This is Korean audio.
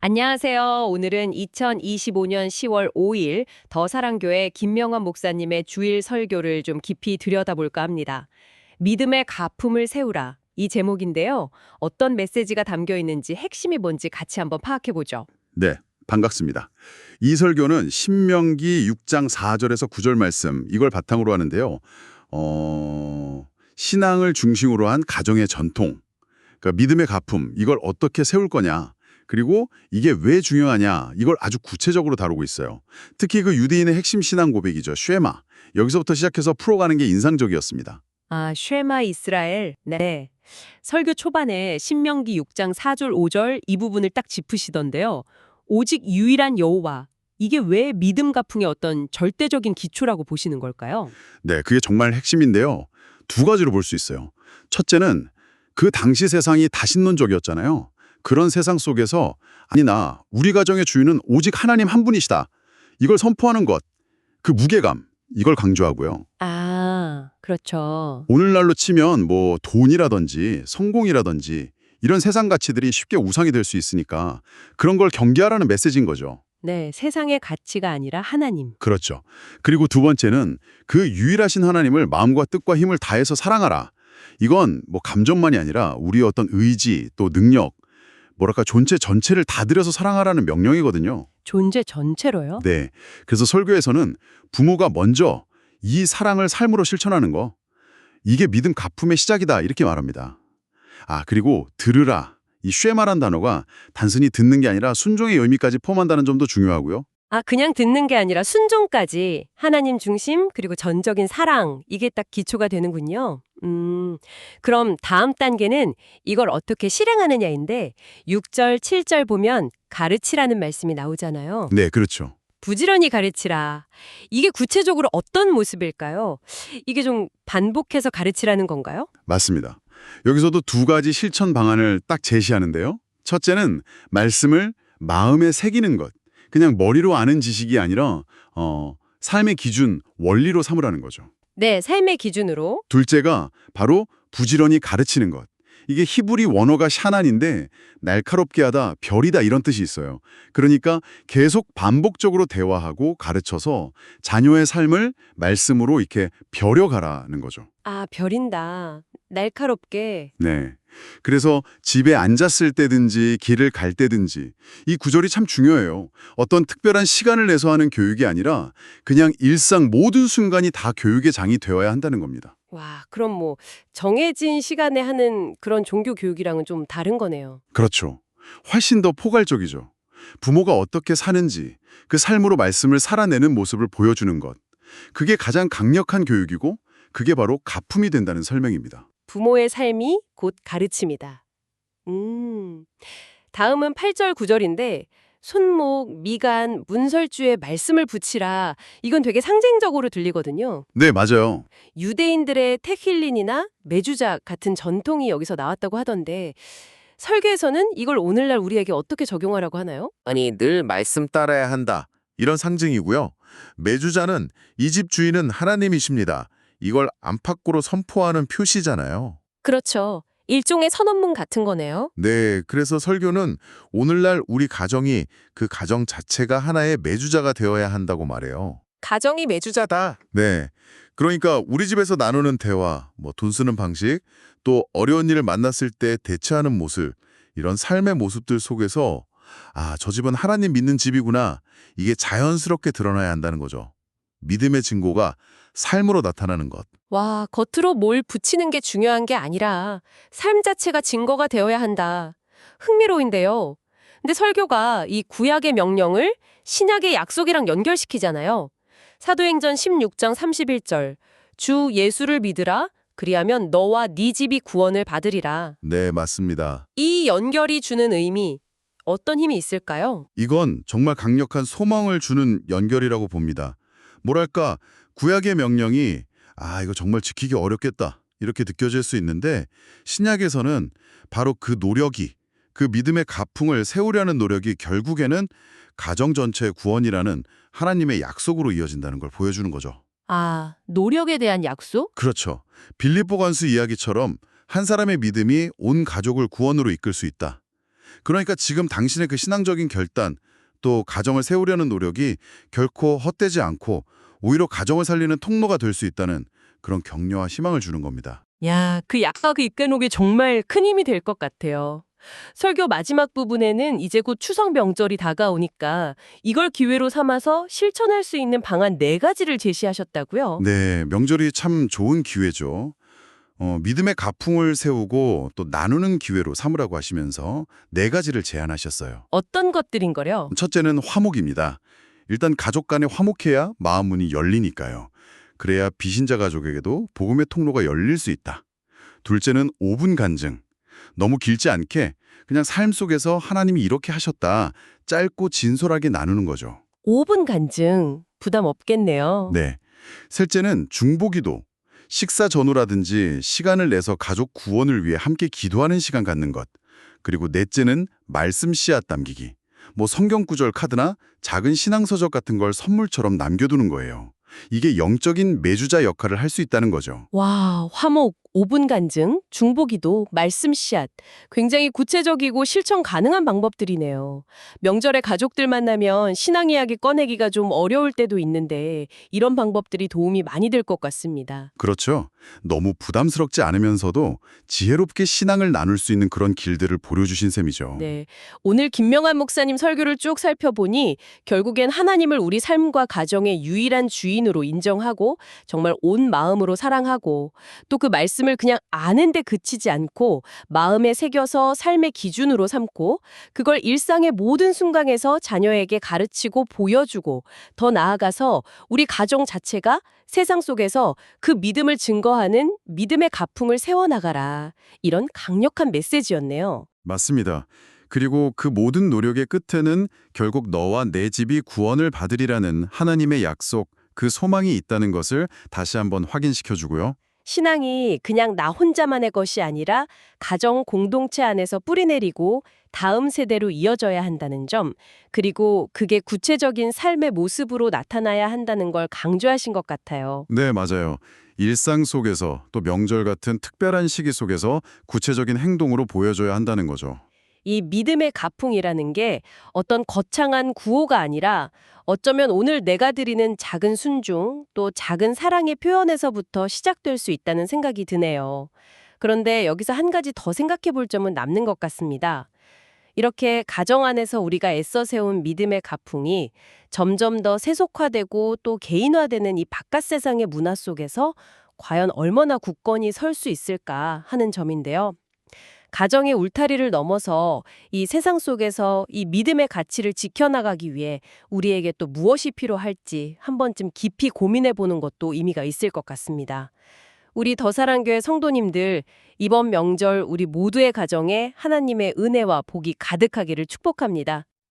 안녕하세요. 오늘은 2025년 10월 5일 더사랑교회 김명환 목사님의 주일 설교를 좀 깊이 들여다볼까 합니다. 믿음의 가품을 세우라. 이 제목인데요. 어떤 메시지가 담겨 있는지 핵심이 뭔지 같이 한번 파악해 보죠. 네, 반갑습니다. 이 설교는 신명기 6장 4절에서 9절 말씀 이걸 바탕으로 하는데요. 신앙을 중심으로 한 가정의 전통, 그러니까 믿음의 가품 이걸 어떻게 세울 거냐, 그리고 이게 왜 중요하냐 이걸 아주 구체적으로 다루고 있어요. 특히 그 유대인의 핵심 신앙 고백이죠. 쉐마. 여기서부터 시작해서 풀어가는 게 인상적이었습니다. 아, 쉐마 이스라엘. 네. 설교 초반에 신명기 6장 4절 5절 이 부분을 딱 짚으시던데요. 오직 유일한 여호와. 이게 왜 믿음 가풍의 어떤 절대적인 기초라고 보시는 걸까요? 네, 그게 정말 핵심인데요. 두 가지로 볼 수 있어요. 첫째는 그 당시 세상이 다신론적이었잖아요. 그런 세상 속에서 아니나 우리 가정의 주인은 오직 하나님 한 분이시다. 이걸 선포하는 것, 그 무게감, 이걸 강조하고요. 아, 그렇죠. 오늘날로 치면 뭐 돈이라든지 성공이라든지 이런 세상 가치들이 쉽게 우상이 될 수 있으니까 그런 걸 경계하라는 메시지인 거죠. 네, 세상의 가치가 아니라 하나님. 그렇죠. 그리고 두 번째는 그 유일하신 하나님을 마음과 뜻과 힘을 다해서 사랑하라. 이건 뭐 감정만이 아니라 우리의 어떤 의지 또 능력, 뭐랄까 존재 전체를 다 들여서 사랑하라는 명령이거든요. 존재 전체로요? 네. 그래서 설교에서는 부모가 먼저 이 사랑을 삶으로 실천하는 거, 이게 믿음 가품의 시작이다 이렇게 말합니다. 아, 그리고 들으라. 이 쉐마란 단어가 단순히 듣는 게 아니라 순종의 의미까지 포함한다는 점도 중요하고요. 아, 그냥 듣는 게 아니라 순종까지 하나님 중심 그리고 전적인 사랑 이게 딱 기초가 되는군요. 그럼 다음 단계는 이걸 어떻게 실행하느냐인데 6절, 7절 보면 가르치라는 말씀이 나오잖아요. 네, 그렇죠. 부지런히 가르치라. 이게 구체적으로 어떤 모습일까요? 이게 좀 반복해서 가르치라는 건가요? 맞습니다. 여기서도 두 가지 실천 방안을 딱 제시하는데요. 첫째는 말씀을 마음에 새기는 것. 그냥 머리로 아는 지식이 아니라 삶의 기준, 원리로 삼으라는 거죠. 네, 삶의 기준으로. 둘째가 바로 부지런히 가르치는 것. 이게 히브리 원어가 샤난인데 날카롭게 하다, 별이다 이런 뜻이 있어요. 그러니까 계속 반복적으로 대화하고 가르쳐서 자녀의 삶을 말씀으로 이렇게 벼려가라는 거죠. 아, 벼린다. 날카롭게. 네. 그래서 집에 앉았을 때든지 길을 갈 때든지 이 구절이 참 중요해요. 어떤 특별한 시간을 내서 하는 교육이 아니라 그냥 일상 모든 순간이 다 교육의 장이 되어야 한다는 겁니다. 와, 그럼 뭐 정해진 시간에 하는 그런 종교 교육이랑은 좀 다른 거네요. 그렇죠. 훨씬 더 포괄적이죠. 부모가 어떻게 사는지 그 삶으로 말씀을 살아내는 모습을 보여주는 것. 그게 가장 강력한 교육이고 그게 바로 가품이 된다는 설명입니다. 부모의 삶이 곧 가르침이다. 다음은 8절 9절인데 손목, 미간, 문설주에 말씀을 붙이라. 이건 되게 상징적으로 들리거든요. 네, 맞아요. 유대인들의 테힐린이나 메주작 같은 전통이 여기서 나왔다고 하던데 설교에서는 이걸 오늘날 우리에게 어떻게 적용하라고 하나요? 아니, 늘 말씀 따라야 한다. 이런 상징이고요. 매주자는 이 집 주인은 하나님이십니다. 이걸 안팎으로 선포하는 표시잖아요. 그렇죠. 일종의 선언문 같은 거네요. 네, 그래서 설교는 오늘날 우리 가정이 그 가정 자체가 하나의 매주자가 되어야 한다고 말해요. 가정이 매주자다. 네, 그러니까 우리 집에서 나누는 대화, 돈 쓰는 방식, 또 어려운 일을 만났을 때 대처하는 모습, 이런 삶의 모습들 속에서 아, 저 집은 하나님 믿는 집이구나. 이게 자연스럽게 드러나야 한다는 거죠. 믿음의 증거가 삶으로 나타나는 것. 와, 겉으로 뭘 붙이는 게 중요한 게 아니라 삶 자체가 증거가 되어야 한다. 흥미로운데요. 근데 설교가 이 구약의 명령을 신약의 약속이랑 연결시키잖아요. 사도행전 16장 31절. 주 예수를 믿으라. 그리하면 너와 네 집이 구원을 받으리라. 네, 맞습니다. 이 연결이 주는 의미, 어떤 힘이 있을까요? 이건 정말 강력한 소망을 주는 연결이라고 봅니다. 뭐랄까, 구약의 명령이 이거 정말 지키기 어렵겠다 이렇게 느껴질 수 있는데 신약에서는 바로 그 노력이, 그 믿음의 가풍을 세우려는 노력이 결국에는 가정 전체의 구원이라는 하나님의 약속으로 이어진다는 걸 보여주는 거죠. 아, 노력에 대한 약속? 그렇죠. 빌립보 관수 이야기처럼 한 사람의 믿음이 온 가족을 구원으로 이끌 수 있다. 그러니까 지금 당신의 그 신앙적인 결단, 또 가정을 세우려는 노력이 결코 헛되지 않고 오히려 가정을 살리는 통로가 될 수 있다는 그런 격려와 희망을 주는 겁니다. 야, 그 약각 이끌어놓기 정말 큰 힘이 될 것 같아요. 설교 마지막 부분에는 이제 곧 추석 명절이 다가오니까 이걸 기회로 삼아서 실천할 수 있는 방안 4가지를 제시하셨다고요? 네, 명절이 참 좋은 기회죠. 믿음의 가풍을 세우고 또 나누는 기회로 삼으라고 하시면서 4가지를 제안하셨어요. 어떤 것들인 거요? 첫째는 화목입니다. 일단 가족 간에 화목해야 마음 문이 열리니까요. 그래야 비신자 가족에게도 복음의 통로가 열릴 수 있다. 둘째는 5분 간증. 너무 길지 않게 그냥 삶 속에서 하나님이 이렇게 하셨다. 짧고 진솔하게 나누는 거죠. 5분 간증. 부담 없겠네요. 네. 셋째는 중보기도. 식사 전후라든지 시간을 내서 가족 구원을 위해 함께 기도하는 시간 갖는 것. 그리고 넷째는 말씀 씨앗 남기기. 뭐 성경 구절 카드나 작은 신앙서적 같은 걸 선물처럼 남겨두는 거예요. 이게 영적인 매주자 역할을 할 수 있다는 거죠. 와, 화목, 5분 간증, 중보기도, 말씀 씨앗. 굉장히 구체적이고 실천 가능한 방법들이네요. 명절에 가족들 만나면 신앙 이야기 꺼내기가 좀 어려울 때도 있는데 이런 방법들이 도움이 많이 될 것 같습니다. 그렇죠. 너무 부담스럽지 않으면서도 지혜롭게 신앙을 나눌 수 있는 그런 길들을 보여주신 셈이죠. 네. 오늘 김명한 목사님 설교를 쭉 살펴보니 결국엔 하나님을 우리 삶과 가정의 유일한 주인으로 인정하고 정말 온 마음으로 사랑하고 또 그 말씀을 그냥 아는데 그치지 않고 마음에 새겨서 삶의 기준으로 삼고 그걸 일상의 모든 순간에서 자녀에게 가르치고 보여주고 더 나아가서 우리 가정 자체가 세상 속에서 그 믿음을 증거하는 믿음의 가풍을 세워나가라. 이런 강력한 메시지였네요. 맞습니다. 그리고 그 모든 노력의 끝에는 결국 너와 내 집이 구원을 받으리라는 하나님의 약속, 그 소망이 있다는 것을 다시 한번 확인시켜주고요. 신앙이 그냥 나 혼자만의 것이 아니라 가정 공동체 안에서 뿌리내리고 다음 세대로 이어져야 한다는 점, 그리고 그게 구체적인 삶의 모습으로 나타나야 한다는 걸 강조하신 것 같아요. 네, 맞아요. 일상 속에서 또 명절 같은 특별한 시기 속에서 구체적인 행동으로 보여줘야 한다는 거죠. 이 믿음의 가풍이라는 게 어떤 거창한 구호가 아니라 어쩌면 오늘 내가 드리는 작은 순종, 또 작은 사랑의 표현에서부터 시작될 수 있다는 생각이 드네요. 그런데 여기서 한 가지 더 생각해 볼 점은 남는 것 같습니다. 이렇게 가정 안에서 우리가 애써 세운 믿음의 가풍이 점점 더 세속화되고 또 개인화되는 이 바깥 세상의 문화 속에서 과연 얼마나 굳건히 설 수 있을까 하는 점인데요. 가정의 울타리를 넘어서 이 세상 속에서 이 믿음의 가치를 지켜나가기 위해 우리에게 또 무엇이 필요할지 한 번쯤 깊이 고민해 보는 것도 의미가 있을 것 같습니다. 우리 더사랑교회 성도님들, 이번 명절 우리 모두의 가정에 하나님의 은혜와 복이 가득하기를 축복합니다.